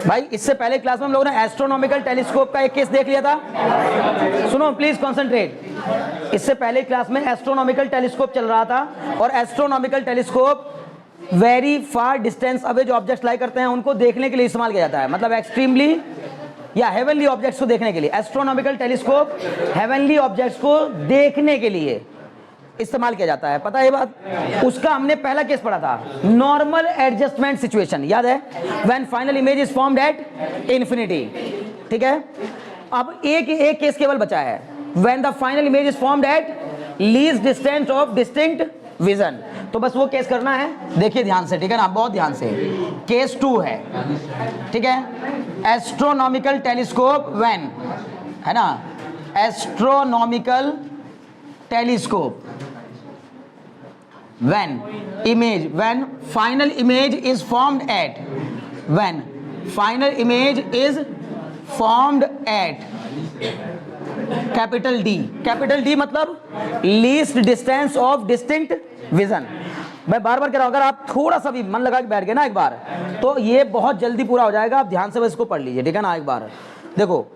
भाई इससे पहले क्लास में हम लोगों ने एस्ट्रोनॉमिकल टेलीस्कोप का एक केस देख लिया था। सुनो प्लीज कॉन्सेंट्रेट। इससे पहले क्लास में एस्ट्रोनॉमिकल टेलीस्कोप चल रहा था और astronomical telescope very far distance away जो ऑब्जेक्ट्स लाई करते हैं उनको देखने के लिए इस्तेमाल किया जाता है, मतलब एक्सट्रीमली या हेवनली ऑब्जेक्ट्स को देखने के लिए। एस्ट्रोनॉमिकल टेलीस्कोप हेवनली ऑब्जेक्ट्स को देखने के लिए इस्तेमाल किया जाता है, पता है ये बात। उसका हमने पहला केस पढ़ा था, नॉर्मल एडजस्टमेंट सिचुएशन, याद है, when final image is formed at infinity. ठीक है, अब एक केस केवल बचा है, when the final image is formed at least distance of distinct vision. तो बस वो केस करना है, देखिए ध्यान से, ठीक है ना, बहुत ध्यान से। केस 2 है, ठीक है, एस्ट्रोनॉमिकल टेलीस्कोप व्हेन, है ना, astronomical telescope when final image is formed at capital D मतलब least distance of distinct vision. मैं बार बार कह रहा हूं, अगर आप थोड़ा सा भी मन लगा के बैठ गए ना एक बार, तो ये बहुत जल्दी पूरा हो जाएगा। आप ध्यान से बस इसको पढ़ लीजिए, ठीक है ना। एक बार देखो,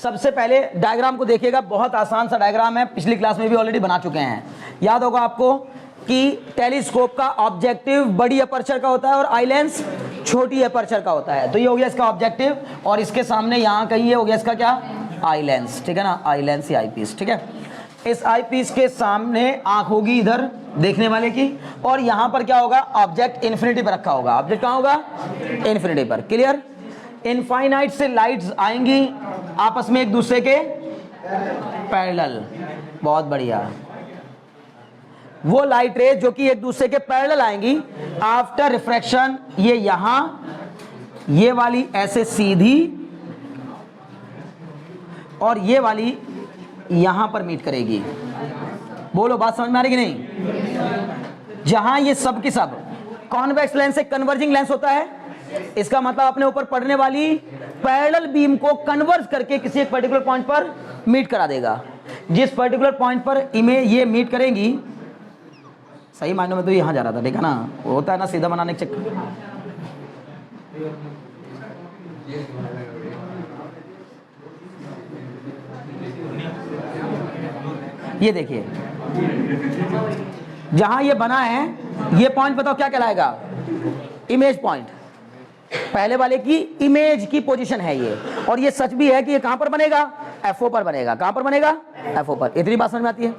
सबसे पहले डायग्राम को देखिएगा, बहुत आसान सा डायग्राम है, पिछली क्लास में भी ऑलरेडी बना चुके हैं। याद होगा आपको कि टेलीस्कोप का ऑब्जेक्टिव बड़ी अपर्चर का होता है और आई लेंस छोटी अपर्चर का होता है। तो ये हो गया इसका ऑब्जेक्टिव, और इसके सामने यहाँ कहीं ये हो गया इसका क्या, आई लेंस, ठीक है ना, आई लेंस या आई पीस। ठीक है, इस आई पीस के सामने आंख होगी इधर देखने वाले की, और यहाँ पर क्या होगा, ऑब्जेक्ट इन्फिनिटी पर रखा होगा। ऑब्जेक्ट कहाँ होगा, इन्फिनिटी पर। क्लियर। इनफाइनाइट से लाइट्स आएंगी आपस में एक दूसरे के पैरेलल, बहुत बढ़िया। वो लाइट रेज जो कि एक दूसरे के पैरेलल आएंगी आफ्टर रिफ्रैक्शन, ये यहां, ये वाली ऐसे सीधी, और ये वाली यहां पर मीट करेगी। बोलो बात समझ में आ रही कि नहीं। जहां ये सब की सब कॉन्वेक्स लेंस से कन्वर्जिंग लेंस होता है, इसका मतलब अपने ऊपर पड़ने वाली पैरेलल बीम को कन्वर्ज करके किसी एक पर्टिकुलर पॉइंट पर मीट करा देगा। जिस पर्टिकुलर पॉइंट पर इमेज ये मीट करेंगी, सही मायने में तो यहां जा रहा था, ठीक है ना, वो होता है ना सीधा बनाने के चक्कर। ये देखिए जहां ये बना है, ये पॉइंट बताओ क्या कहलाएगा, इमेज पॉइंट। पहले वाले की इमेज की पोजीशन है ये, और ये सच भी है कि ये कहां पर बनेगा, FO पर बनेगा। कहां पर बनेगा, FO पर। इतनी बात समझ में आती है,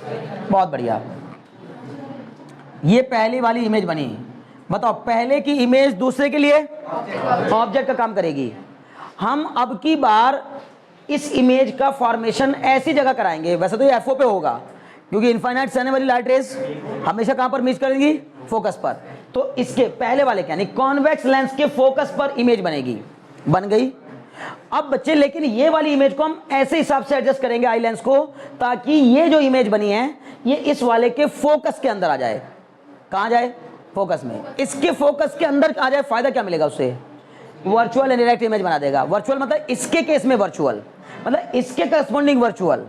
बहुत बढ़िया। ये पहली वाली इमेज बनी, बताओ पहले की इमेज दूसरे के लिए ऑब्जेक्ट का काम करेगी। हम अब की बार इस इमेज का फॉर्मेशन ऐसी जगह कराएंगे, वैसे तो ये FO पे होगा क्योंकि इनफाइनाइट से आने वाली लाइट रेज हमेशा कहां पर मीट करेंगी, फोकस पर। तो इसके पहले वाले क्या, कॉन्वेक्स लेंस के फोकस पर इमेज बनेगी, बन गई। अब बच्चे लेकिन ये वाली इमेज को हम ऐसे हिसाब से एडजस्ट करेंगे आई लेंस को, ताकि ये जो इमेज बनी है ये इस वाले के फोकस के अंदर आ जाए। कहां जाए, फोकस में। इसके फोकस के अंदर आ जाए, फायदा क्या मिलेगा उससे, वर्चुअल एंड डायरेक्ट इमेज बना देगा। वर्चुअल मतलब इसके केस में वर्चुअल मतलब इसके करस्पॉन्डिंग वर्चुअल,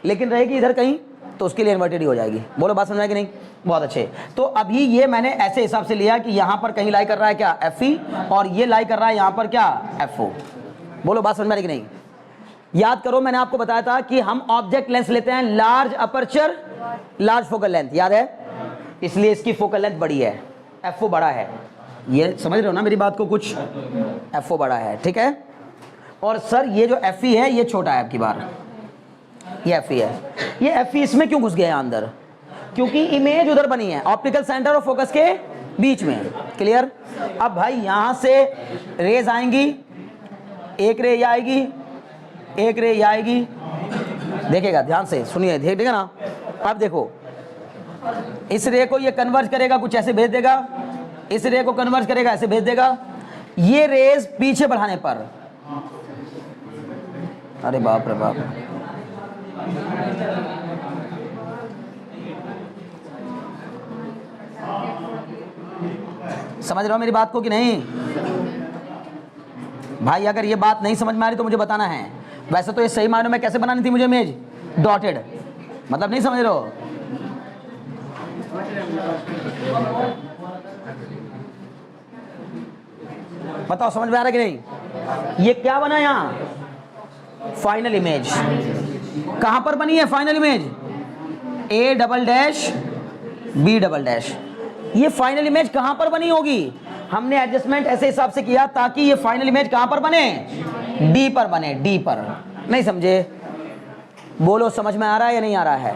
लेकिन रहेगी इधर कहीं तो उसके लिए इन्वर्टेड ही हो जाएगी। बोलो बात समझ में कि नहीं, बहुत अच्छे। तो अभी ये मैंने ऐसे हिसाब से लिया कि यहां पर कहीं लाई कर रहा है क्या, FE, और ये लाई कर रहा है यहां पर क्या, FO। बोलो बात समझ में आ रही कि नहीं। याद करो मैंने आपको बताया था कि हम ऑब्जेक्ट लेंस लेते हैं large aperture large focal length, याद है, इसलिए इसकी फोकल लेंथ बड़ी है, FO बड़ा है। ये समझ रहे हो ना मेरी बात को, कुछ FO बड़ा है, ठीक है। और सर ये जो FE है ये छोटा है, आपकी बार ये FE है। ये FE इसमें क्यों घुस गया अंदर, क्योंकि इमेज उधर बनी है ऑप्टिकल सेंटर और फोकस के बीच में। क्लियर। अब भाई यहां से रेज आएंगी, एक रे ये आएगी, एक रे ये आएगी, देखिएगा ध्यान से सुनिए, ठीक है ना। अब देखो इस रे को ये कन्वर्ज करेगा, कुछ ऐसे भेज देगा, इस रे को कन्वर्ज करेगा, ऐसे भेज देगा। ये रेज पीछे बढ़ाने पर, अरे बाप रे बाप, समझ रहे हो मेरी बात को कि नहीं भाई। अगर ये बात नहीं समझ में आ रही तो मुझे बताना है। वैसे तो ये सही मायनों में कैसे बनानी थी मुझे इमेज, डॉटेड, मतलब नहीं समझ रहे हो। बताओ समझ में आ रहा है कि नहीं। ये क्या बना यहां? Final image. कहां पर बनी है final image? A double dash B double dash. ये फाइनल इमेज कहां पर बनी होगी? हमने एडजस्टमेंट ऐसे हिसाब से किया ताकि ये फाइनल इमेज कहां पर बने? D पर बने, D पर। नहीं समझे? बोलो समझ में आ रहा है या नहीं आ रहा है?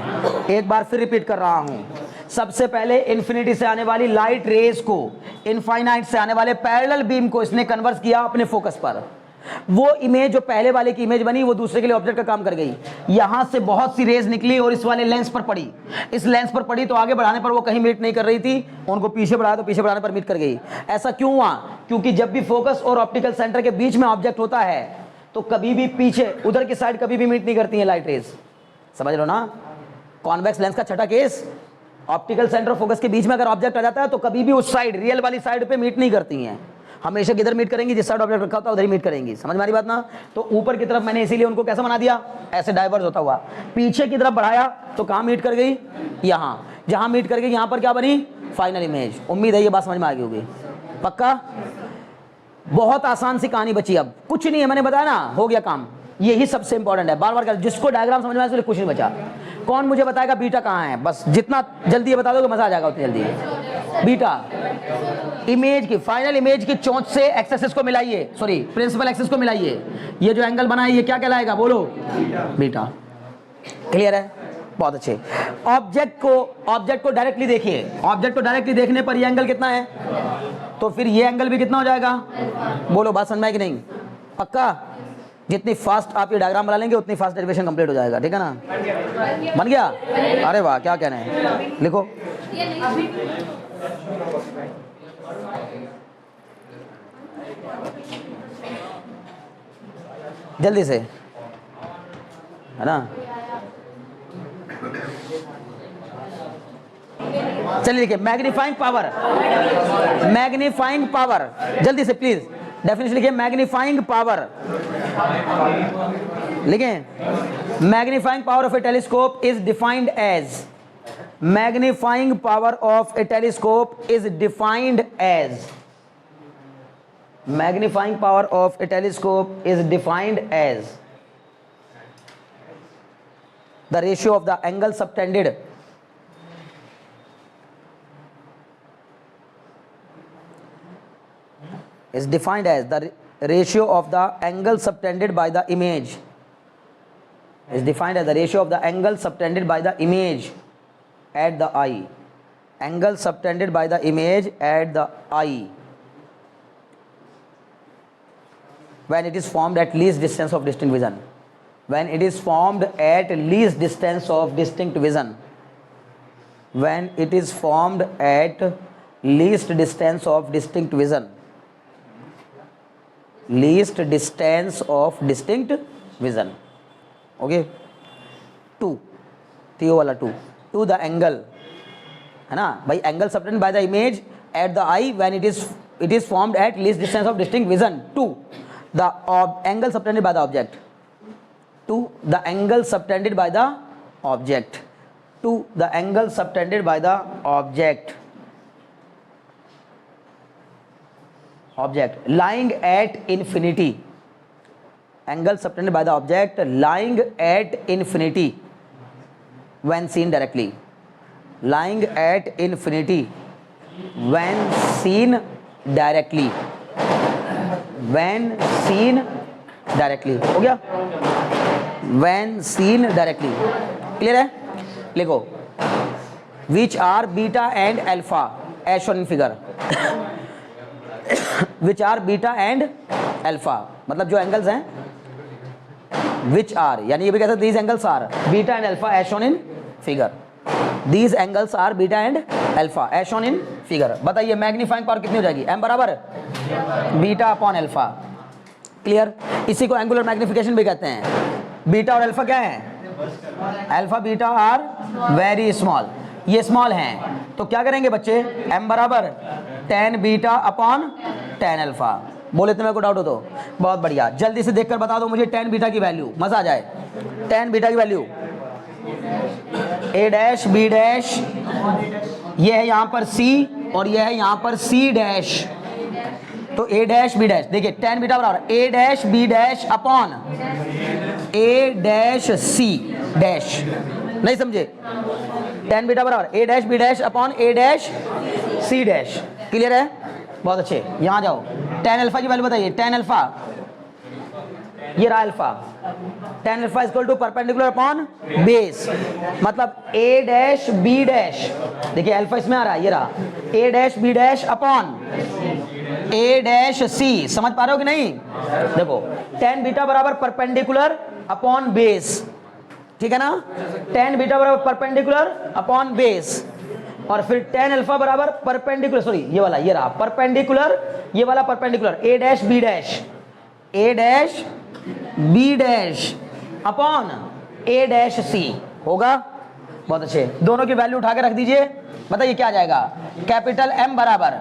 एक बार फिर रिपीट कर रहा हूं। सबसे पहले इन्फिनिटी से आने वाली लाइट रेज को इनफाइनाइट से आने वाले पैरेलल बीम को इसने कन्वर्ट किया अपने फोकस पर। वो इमेज जो पहले वाले की इमेज बनी वो दूसरे के लिए ऑब्जेक्ट का काम कर गई। यहां से बहुत सी रेज निकली और इस वाले लेंस पर पड़ी। इस लेंस पर पड़ी तो आगे बढ़ाने पर वो कहीं मीट नहीं कर रही थी, उनको पीछे बढ़ाया तो पीछे बढ़ाने पर मीट कर गई। ऐसा क्यों हुआ? क्योंकि जब भी फोकस और ऑप्टिकल सेंटर के बीच में ऑब्जेक्ट होता है तो कभी भी पीछे उधर की साइड कभी भी मीट नहीं करती है लाइट रेज। समझ लो ना? कॉन्वेक्स लेंस का छठा केस, ऑप्टिकल सेंटर और फोकस के बीच में अगर ऑब्जेक्ट आ जाता है तो कभी भी उस साइड रियल वाली साइड पे मीट नहीं करती हैं। हमेशा किधर मीट करेंगी? जिस साइड ऑब्जेक्ट रखा होता है उधर ही मीट करेंगी। समझ में आ रही बात ना? तो ऊपर की तरफ मैंने इसीलिए उनको कैसा बना दिया? ऐसे डाइवर्ज होता हुआ। पीछे की तरफ बढ़ाया तो कहां मीट कर गई? यहां। जहां मीट कर गई यहां पर क्या बनी? Final image. उम्मीद है ये बात समझ में आ गई होगी। पक्का? बहुत आसान सी कहानी बची। अब कुछ नहीं है, मैंने बताया ना, हो गया काम। यही सबसे इंपॉर्टेंट है। बार बार कर, जिसको डायग्राम समझ में आया कुछ नहीं बचा। कौन मुझे बताएगा बीटा कहाँ है? बस जितना जल्दी ये बता दोगे मजा आ जाएगा उतनी जल्दी। बीटा इमेज की, फाइनल इमेज की चोंच से एक्स एक्सिस को मिलाइए, सॉरी प्रिंसिपल एक्सिस को मिलाइए। ये जो एंगल बना है ये क्या कहलाएगा? बोलो। बीटा। क्लियर है? बहुत अच्छे। ऑब्जेक्ट को डायरेक्टली देखिए। ऑब्जेक्ट को डायरेक्टली देखने पर ये एंगल कितना है? तो फिर ये एंगल भी कितना हो जाएगा? बोलो, बात समझ में आई कि नहीं? पक्का? जितनी फास्ट आप ये डायग्राम बना लेंगे उतनी फास्ट डेरिवेशन कंप्लीट हो जाएगा। ठीक है ना? बन गया? अरे वाह, क्या कहना है? लिखो। जल्दी से, है ना? चलिए लिखिए, मैग्नीफाइंग पावर। मैग्नीफाइंग पावर, जल्दी से प्लीज डेफिनेशन लिखिए। मैग्नीफाइंग पावर लिखें। Magnifying power of a telescope is defined as, magnifying power of a telescope is defined as, magnifying power of a telescope is defined as the ratio of the angle subtended is defined as the ratio of the angle subtended by the image, is defined as the ratio of the angle subtended by the image at the eye, angle subtended by the image at the eye when it is formed at least distance of distinct vision, when it is formed at least distance of distinct vision, when it is formed at least distance of distinct vision, least distance of distinct vision. Okay, to थियो वाला to the angle, है ना भाई? Angle subtended by the image at the eye when it is formed at least distance of distinct vision to the angle subtended by the object, to the angle subtended by the object, to the angle subtended by the object, object lying at infinity, angle subtended by the object lying at infinity when seen directly, lying at infinity when seen directly, when seen directly, हो गया? when seen directly, clear है? लिखो, which are beta and alpha as shown in figure which are beta and alpha, मतलब जो angles हैं which are, यानी ये भी कहते हैं these angles are beta and alpha as shown in figure, these angles are beta and alpha as shown in figure। बताइए magnifying power कितनी हो जाएगी? m बराबर बीटा अपॉन अल्फा। क्लियर? इसी को एंगुलर मैग्निफिकेशन भी कहते हैं। बीटा और अल्फा क्या है? Alpha beta are very small, ये स्मॉल हैं तो क्या करेंगे बच्चे? m बराबर tan beta upon tan alpha. बोले तो मेरे को डाउट हो तो बहुत बढ़िया, जल्दी से देखकर बता दो मुझे tan बीटा की वैल्यू, मजा आ जाए। tan बीटा की value a dash b dash, ये है यहाँ पर c और ये है यहाँ पर c डैश। तो ए डैश बी डैश, देखिए tan बीटा बराबर A dash B dash upon A dash C dash, नहीं समझे? tan बीटा बराबर A dash B dash upon A dash C dash. Clear है? बहुत अच्छे। यहां जाओ, tan अल्फा की वैल्यू बताइए। tan अल्फा, ये रहा alpha, tan alpha equal to perpendicular upon base, मतलब ए डैश बी डैश, देखिए अल्फा इसमें आ रहा है, ये रहा a dash B dash upon A dash c. समझ पा रहे हो कि नहीं? देखो tan बीटा बराबर परपेंडिकुलर अपॉन बेस, ठीक है ना? tan बीटा बराबर परपेंडिकुलर अपॉन बेस, और फिर tan अल्फा बराबर परपेंडिकुलर, सॉरी ये वाला, ये रहा परपेंडिकुलर, ये वाला perpendicular a dash B dash, a dash B dash upon A dash c होगा। बहुत अच्छे, दोनों की वैल्यू उठा के रख दीजिए। बताइए क्या आ जाएगा? कैपिटल M बराबर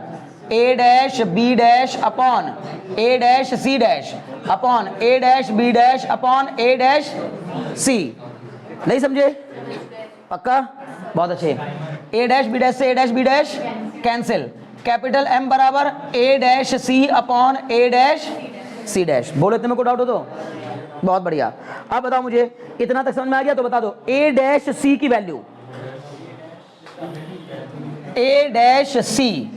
A dash B dash upon A dash C dash upon A dash B dash upon A dash सी। नहीं समझे? पक्का? बहुत अच्छे। ए डैश बी डैश से A dash B dash cancel, capital M बराबर A dash C upon A dash C dash. बोलो इतने में कोई डाउट हो तो? बहुत बढ़िया। अब बताओ मुझे, इतना तक समझ में आ गया तो बता दो ए डैश सी की value, A dash C,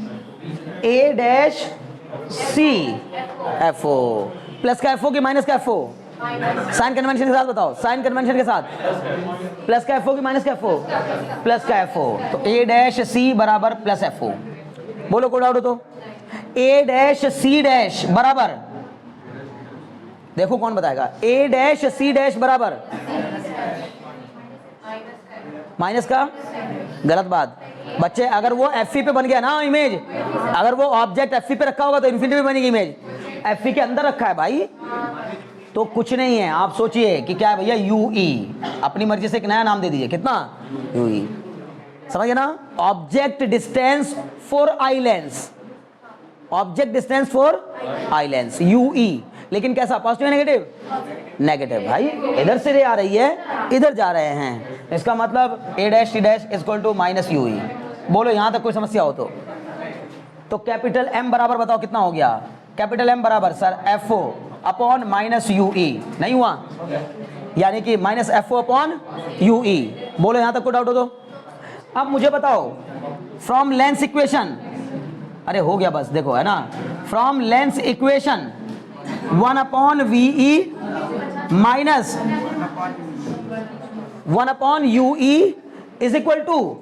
A dash C F O, plus का एफ ओ की माइनस का एफ ओ, साइन कन्वेंशन के साथ बताओ, साइन कन्वेंशन के साथ, प्लस का एफ ओ की माइनस का एफ ओ, प्लस का एफ ओ, तो ए डैश सी बराबर प्लस एफ ओ। बोलो कोई डाउट हो तो? ए डैश सी डैश बराबर, देखो कौन बताएगा, ए डैश सी डैश बराबर माइनस का, गलत बात बच्चे। अगर वो एफ पे बन गया ना इमेज, अगर वो ऑब्जेक्ट एफ पे रखा होगा तो इन्फिनिटी पे बनेगी इमेज, एफ के अंदर रखा है भाई तो कुछ नहीं है। आप सोचिए कि क्या है भैया, यू ई, अपनी मर्जी से एक नया नाम दे दीजिए, कितना यू ई, समझ गए ना? Object distance for eye lens, object distance for eye lens you ई, लेकिन कैसा, पॉजिटिव या नेगेटिव? नेगेटिव भाई, इधर से रे आ रही है, इधर जा रहे हैं, इसका मतलब A dash C dash equal to minus U E. बोलो यहां तक कोई समस्या हो तो कैपिटल M बराबर बताओ कितना हो गया? कैपिटल M बराबर sir F O upon minus U E, नहीं हुआ? यानी कि minus F O upon U E. बोलो यहां तक कोई डाउट हो तो? अब मुझे बताओ फ्रॉम लेंस इक्वेशन, अरे हो गया बस, देखो है ना, from lens equation 1 upon V E minus 1 upon U E is equal to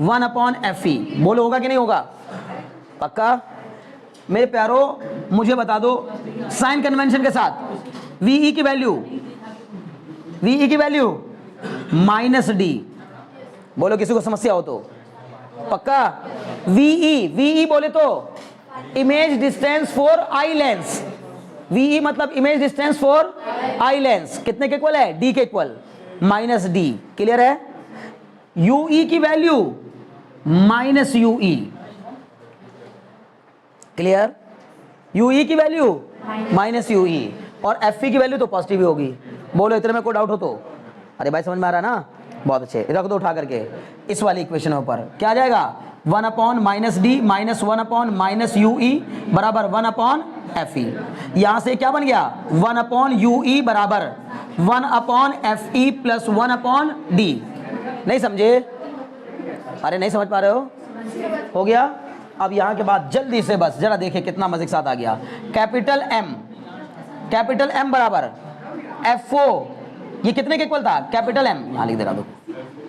1 upon F E. बोलो होगा कि नहीं होगा? पक्का? मेरे प्यारो मुझे बता दो साइन कन्वेंशन के साथ वी ई की वैल्यू, वी ई की वैल्यू माइनस डी। बोलो किसी को समस्या हो तो? पक्का? वी ई बोले तो image distance for eye lens, V मतलब image distance for eye lens कितने के इक्वल है? डी के इक्वल, माइनस डी। क्लियर है? यू ई की value minus U E, clear? U E की वैल्यू माइनस यू ई, और एफ ई की वैल्यू तो पॉजिटिव ही होगी। बोलो इतने में कोई डाउट हो तो? अरे भाई समझ में आ रहा है ना? बहुत अच्छे, रख दो उठा करके इस वाली इक्वेशन ऊपर। क्या आ जाएगा? 1 upon minus D minus 1 upon minus U ई बराबर 1 अपॉन एफ ई। यहां से क्या बन गया? 1 अपॉन यू ई बराबर 1 upon F E plus 1 upon D. नहीं समझे? अरे नहीं समझ पा रहे हो? हो गया? अब यहां के बाद जल्दी से बस जरा देखिए कितना मजे के साथ आ गया। कैपिटल एम बराबर एफ ओ, ये कितने के इक्वल था? कैपिटल एम, यहां लिख दे रहा हूं,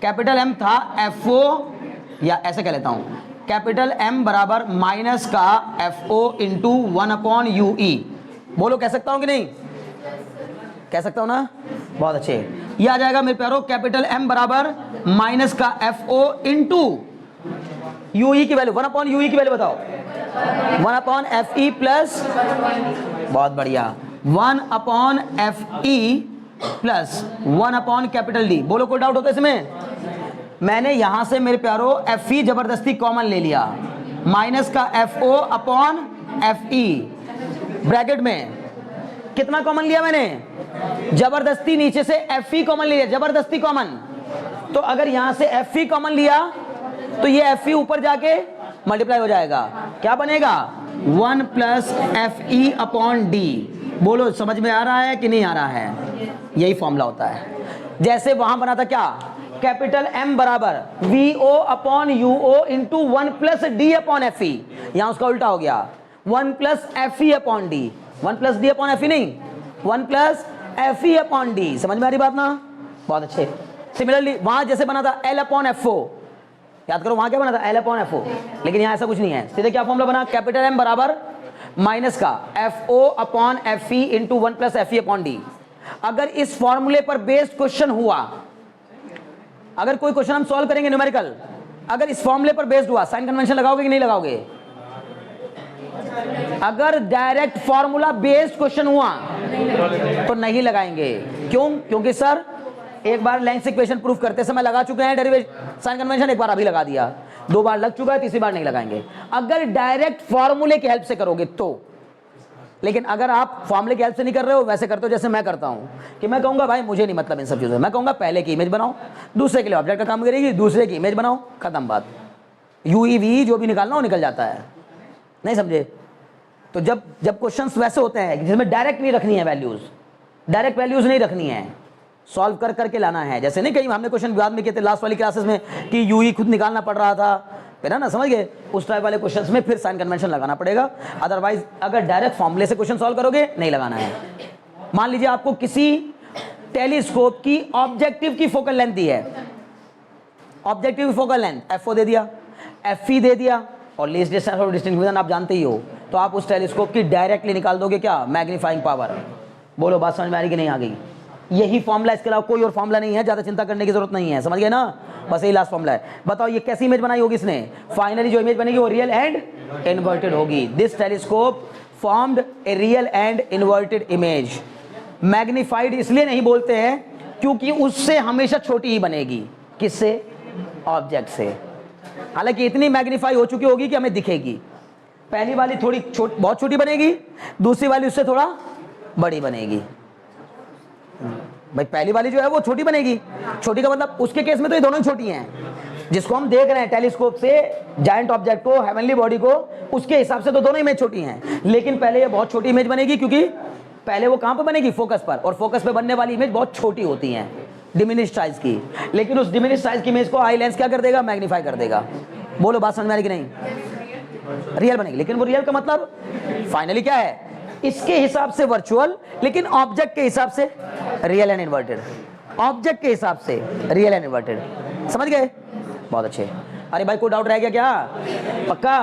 कैपिटल एम था एफ ओ, या ऐसे कह लेता हूं, कैपिटल एम बराबर माइनस का F O into 1 upon U E. बोलो कह सकता हूं कि नहीं? कह सकता हूं ना? बहुत अच्छे। ये आ जाएगा मेरे प्यारो कैपिटल एम बराबर माइनस का F O into U E की वैल्यू, 1 अपॉन यू ई की वैल्यू बताओ, 1 अपॉन एफ ई प्लस, बहुत बढ़िया, 1 upon F E plus 1 upon capital D. बोलो कोई डाउट होता है इसमें? मैंने यहां से मेरे प्यारो एफ ई जबरदस्ती कॉमन ले लिया, माइनस का F O upon F E, bracket में कितना कॉमन लिया मैंने? जबरदस्ती नीचे से एफ ई कॉमन लिया, जबरदस्ती कॉमन। तो अगर यहां से एफ ई कॉमन लिया तो ये एफ ई ऊपर जाके मल्टीप्लाई हो जाएगा, क्या बनेगा? 1 plus F E upon D. बोलो समझ में आ रहा है कि नहीं आ रहा है? यही फॉर्मूला होता है। जैसे वहां बना था क्या, कैपिटल M बराबर V O upon U O into 1 plus D upon F E. यहां उसका उल्टा हो गया, 1 plus F E upon D. 1 plus D upon F E नहीं, 1 plus F E upon D. समझ में आ रही बात ना? बहुत अच्छे। सिमिलरली वहां जैसे बना था L अपॉन एफ ओ, याद करो वहां क्या बना था, L अपॉन एफ ओ, लेकिन यहां ऐसा कुछ नहीं है। सीधे क्या फॉर्मूला बना, कैपिटल M बराबर माइनस का F O upon F E into 1 plus F E upon D. अगर इस फॉर्मूले पर बेस्ड क्वेश्चन हुआ, अगर कोई क्वेश्चन हम सॉल्व करेंगे न्यूमेरिकल, अगर इस फॉर्मूले पर बेस्ड हुआ, साइन कन्वेंशन लगाओगे कि नहीं लगाओगे? अगर डायरेक्ट फॉर्मूला बेस्ड क्वेश्चन हुआ तो नहीं लगाएंगे। क्यों? क्योंकि सर एक बार लेंथ इक्वेशन प्रूफ करते समय लगा चुके हैं डेरिवेशन साइन कन्वेंशन, एक बार अभी लगा दिया, 2 बार लग चुका है, तीसरी बार नहीं लगाएंगे अगर डायरेक्ट फॉर्मूले की हेल्प से करोगे तो। लेकिन अगर आप फॉर्मूले की हेल्प से नहीं कर रहे हो, वैसे करते हो जैसे मैं करता हूं कि मैं कहूंगा भाई मुझे नहीं मतलब इन सब चीजों, मैं कहूंगा पहले की इमेज बनाओ, दूसरे के लिए ऑब्जेक्ट का काम करेगी, दूसरे की इमेज बनाओ, खत्म बात। यूईवी जो भी निकालना हो निकल जाता है। नहीं समझे? तो जब क्वेश्चंस वैसे होते हैं जिसमें डायरेक्ट नहीं रखनी है वैल्यूज, डायरेक्ट वैल्यूज नहीं रखनी है, सॉल्व कर करके लाना है। जैसे नहीं कहीं हमने क्वेश्चन बाद में किए थे लास्ट वाली क्लासेस में कि यूई खुद निकालना पड़ रहा था, फिर है ना, समझ गए? उस टाइप वाले क्वेश्चंस में फिर साइन कन्वेंशन लगाना पड़ेगा। अदरवाइज अगर डायरेक्ट फॉर्मूले से क्वेश्चन सॉल्व करोगे नहीं लगाना है। मान लीजिए आपको किसी टेलीस्कोप की ऑब्जेक्टिव की फोकल लेंथ दी है, ऑब्जेक्टिव की फोकल लेंथ एफओ दे दिया, एफई दे दिया, और लीस्ट डिस्टेंस और डिस्टिंक्शन आप जानते ही हो, तो आप उस टेलीस्कोप की डायरेक्टली निकाल दोगे क्या, मैग्नीफाइंग पावर। बोलो बात समझ में आ रही कि नहीं आ गई? यही फॉर्मूला, इसके अलावा कोई और फॉर्मूला नहीं है, ज्यादा चिंता करने की जरूरत नहीं है। समझ गए ना? बस यही लास्ट फॉर्मूला है। बताओ ये कैसी इमेज बनाई होगी इसने? फाइनली जो इमेज बनेगी वो रियल एंड इन्वर्टेड होगी। This telescope formed a real and inverted image. Magnified इसलिए नहीं बोलते हैं क्योंकि उससे हमेशा छोटी ही बनेगी। किससे? ऑब्जेक्ट से। हालांकि इतनी मैग्नीफाई हो चुकी होगी कि हमें दिखेगी। पहली वाली थोड़ी बहुत छोटी बनेगी, दूसरी वाली उससे थोड़ा बड़ी बनेगी। भाई पहली वाली जो है वो छोटी बनेगी, छोटी का मतलब उसके केस में तो ये दोनों ही छोटी हैं। जिसको हम देख रहे हैं टेलीस्कोप से जायंट ऑब्जेक्ट को, हेवनली बॉडी को, उसके हिसाब से तो दोनों इमेज छोटी हैं। लेकिन पहले ये बहुत छोटी इमेज बनेगी क्योंकि पहले वो कहां पर बनेगी? फोकस पर, और फोकस पे बनने वाली इमेज बहुत छोटी होती है, डिमिनिश साइज की। लेकिन उस डिमिनिश साइज की इमेज को आई लेंस क्या कर देगा? मैग्नीफाई कर देगा। बोलो बात समझ में आ रही कि नहीं? रियल बनेगी। लेकिन वो रियल का मतलब फाइनली क्या है? इसके हिसाब से वर्चुअल, लेकिन ऑब्जेक्ट के हिसाब से रियल एंड इन्वर्टेड। ऑब्जेक्ट के हिसाब से रियल एंड इन्वर्टेड। समझ गए? बहुत अच्छे। अरे भाई कोई डाउट रह गया क्या? पक्का?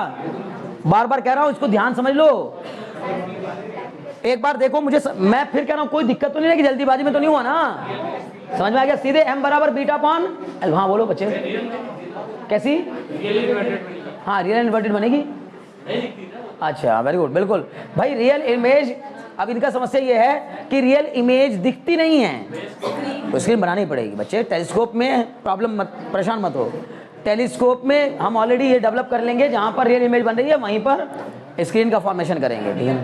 बार बार कह रहा हूं, इसको ध्यान समझ लो। एक बार देखो मुझे, मैं फिर कह रहा हूं कोई दिक्कत तो नहीं है कि जल्दीबाजी में तो नहीं हुआ ना? समझ में आ गया? सीधे m बराबर बीटा अपॉन एल। हाँ बोलो बच्चे, कैसी? हाँ रियल एंड इन्वर्टेड बनेगी। अच्छा वेरी गुड, बिल्कुल भाई। रियल इमेज, अब इनका समस्या ये है कि रियल इमेज दिखती नहीं है, तो स्क्रीन बनानी पड़ेगी बच्चे। टेलीस्कोप में प्रॉब्लम मत, परेशान मत हो। टेलीस्कोप में हम ऑलरेडी ये डेवलप कर लेंगे, जहां पर रियल इमेज बन रही है वहीं पर स्क्रीन का फॉर्मेशन करेंगे। ठीक है,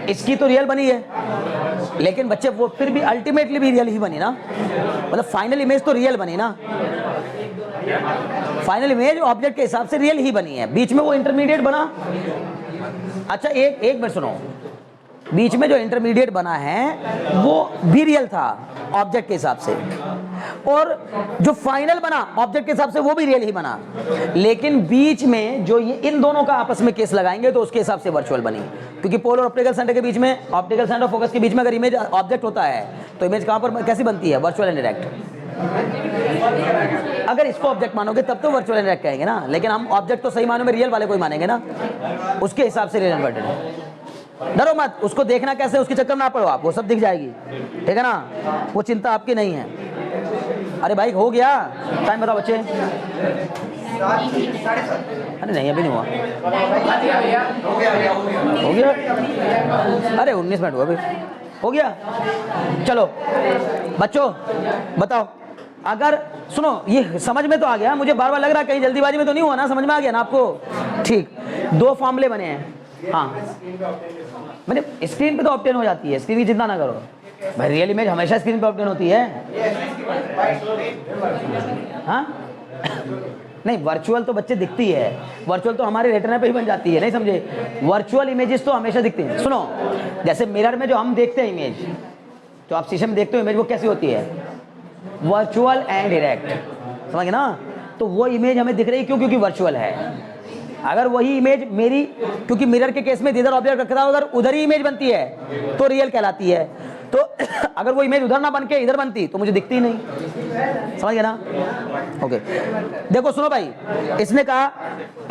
इसकी तो रियल बनी है, लेकिन बच्चे वो फिर भी अल्टीमेटली भी रियल ही बनी ना, मतलब फाइनल इमेज तो रियल बनी ना। फाइनल इमेज ऑब्जेक्ट के हिसाब से रियल ही बनी है, बीच में वो इंटरमीडिएट बना। अच्छा एक मिनट सुनो, बीच में जो इंटरमीडिएट बना है वो भी रियल था ऑब्जेक्ट के हिसाब से, और जो फाइनल बना ऑब्जेक्ट के हिसाब से वो भी रियल ही बना। लेकिन बीच में जो ये इन दोनों का आपस में केस लगाएंगे तो उसके हिसाब से वर्चुअल बनी, क्योंकि पोल और ऑप्टिकल सेंटर के बीच में, ऑप्टिकल सेंटर और फोकस के बीच में अगर इमेज ऑब्जेक्ट होता है तो इमेज कहां पर कैसी बनती है? Virtual and direct. अगर इसको ऑब्जेक्ट मानोगे तब तो वर्चुअल एंड डायरेक्ट कहेंगे ना, लेकिन हम ऑब्जेक्ट तो सही मानों में रियल वाले को ही मानेंगे ना, उसके हिसाब से रियल इन्वर्टेड है। डरो मत, उसको देखना कैसे उसके चक्कर में ना पड़ो आप, वो सब दिख जाएगी। ठीक है ना, वो चिंता आपकी नहीं है। अरे भाई हो गया टाइम, बताओ बच्चे। अरे नहीं अभी नहीं हुआ, हो गया। अरे 19 मिनट हुआ अभी, हो गया। चलो बच्चों बताओ, अगर सुनो ये समझ में तो आ गया, मुझे बार बार लग रहा है कहीं जल्दीबाजी में तो नहीं हुआ ना, समझ में आ गया ना आपको? ठीक, 2 फॉर्मूले बने हैं। हाँ मैंने स्क्रीन पे तो ऑब्टेन हो जाती है, स्क्रीन की चिंता ना करो भाई, रियल इमेज हमेशा स्क्रीन पे ऑब्टेन होती है। हाँ नहीं, वर्चुअल तो बच्चे दिखती है, वर्चुअल तो हमारे रेटिना पे ही बन जाती है, नहीं समझे? वर्चुअल इमेजेस तो हमेशा दिखती हैं। सुनो, जैसे मिरर में जो हम देखते हैं इमेज, जो आप शीशे में देखते हो इमेज, वो कैसी होती है? वर्चुअल एंड डायरेक्ट, समझ गए ना? तो वो इमेज हमें दिख रही है क्यों? क्योंकि वर्चुअल है। अगर वही इमेज मेरी, क्योंकि मिरर के केस में जिधर ऑब्जेक्ट रखता है अगर उधर ही इमेज बनती है तो रियल कहलाती है। तो अगर वो इमेज उधर ना बन के इधर बनती तो मुझे दिखती ही नहीं, समझ गए ना? ओके, देखो सुनो भाई, इसने कहा,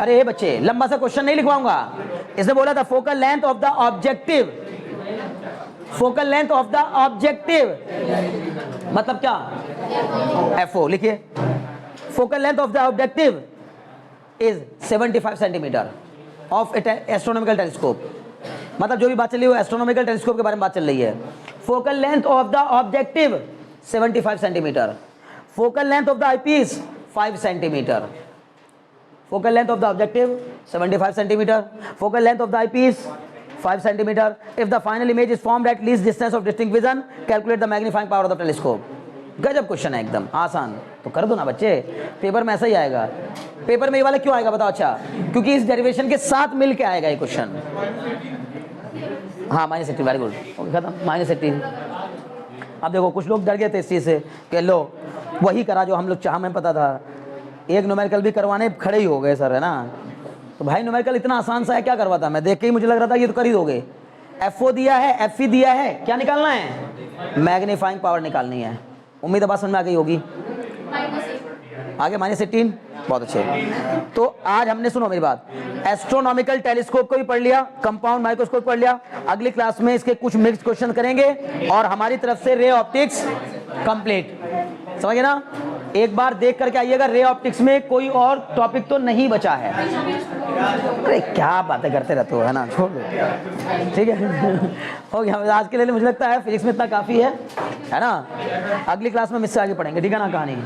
अरे हे बच्चे लंबा सा क्वेश्चन नहीं लिखवाऊंगा, इसने बोला था focal length of the objective, focal length of the objective मतलब क्या? FO लिखिए, focal length of the objective is 75 centimetre of astronomical telescope. मतलब जो भी बात चल रही है वो एस्ट्रोनॉमिकल टेलीस्कोप के बारे में बात चल रही है। Focal length of the objective 75 centimetre, focal length of the eyepiece 5 centimetre, focal length of the objective 75 centimetre, focal length of the eyepiece 5 centimetre. If the final image is formed at least distance of distinct vision, calculate the magnifying power of the telescope. गजब question है, एकदम आसान, तो कर दो ना बच्चे, paper में ऐसा ही आएगा। पेपर में ये वाला क्यों आएगा बताओ? अच्छा, क्योंकि इस डेरिवेशन के साथ मिल के आएगा ये क्वेश्चन। हाँ -80, वेरी गुड, खत्म, -80। अब देखो कुछ लोग डर गए थे इस चीज़ से कि लो वही करा जो हम लोग चाह, हमें पता था, एक न्यूमेरिकल भी करवाने खड़े ही हो गए सर, है ना? तो भाई न्यूमेरिकल इतना आसान सा है, क्या करवाता? मैं देख के ही मुझे लग रहा था ये तो कर ही दोगे। FO दिया है, FE दिया है, क्या निकालना है? मैग्नीफाइंग पावर निकालनी है। उम्मीद है बात समझ में आ गई होगी। आगे -18, बहुत अच्छे। तो आज हमने, सुनो मेरी बात, एस्ट्रोनॉमिकल टेलीस्कोप को भी पढ़ लिया, कंपाउंड माइक्रोस्कोप पढ़ लिया। अगली क्लास में इसके कुछ मिक्स क्वेश्चन करेंगे और हमारी तरफ से रे ऑप्टिक्स कंप्लीट, समझे ना? एक बार देख करके आइएगा, रे ऑप्टिक्स में कोई और टॉपिक तो नहीं बचा है। अरे क्या बातें करते रहते हो, है ना? छोड़ दो, ठीक है? हो गया आज के लिए, मुझे लगता है फिजिक्स में इतना काफ़ी है ना? अगली क्लास में मुझसे आगे पढ़ेंगे, ठीक है ना कहानी?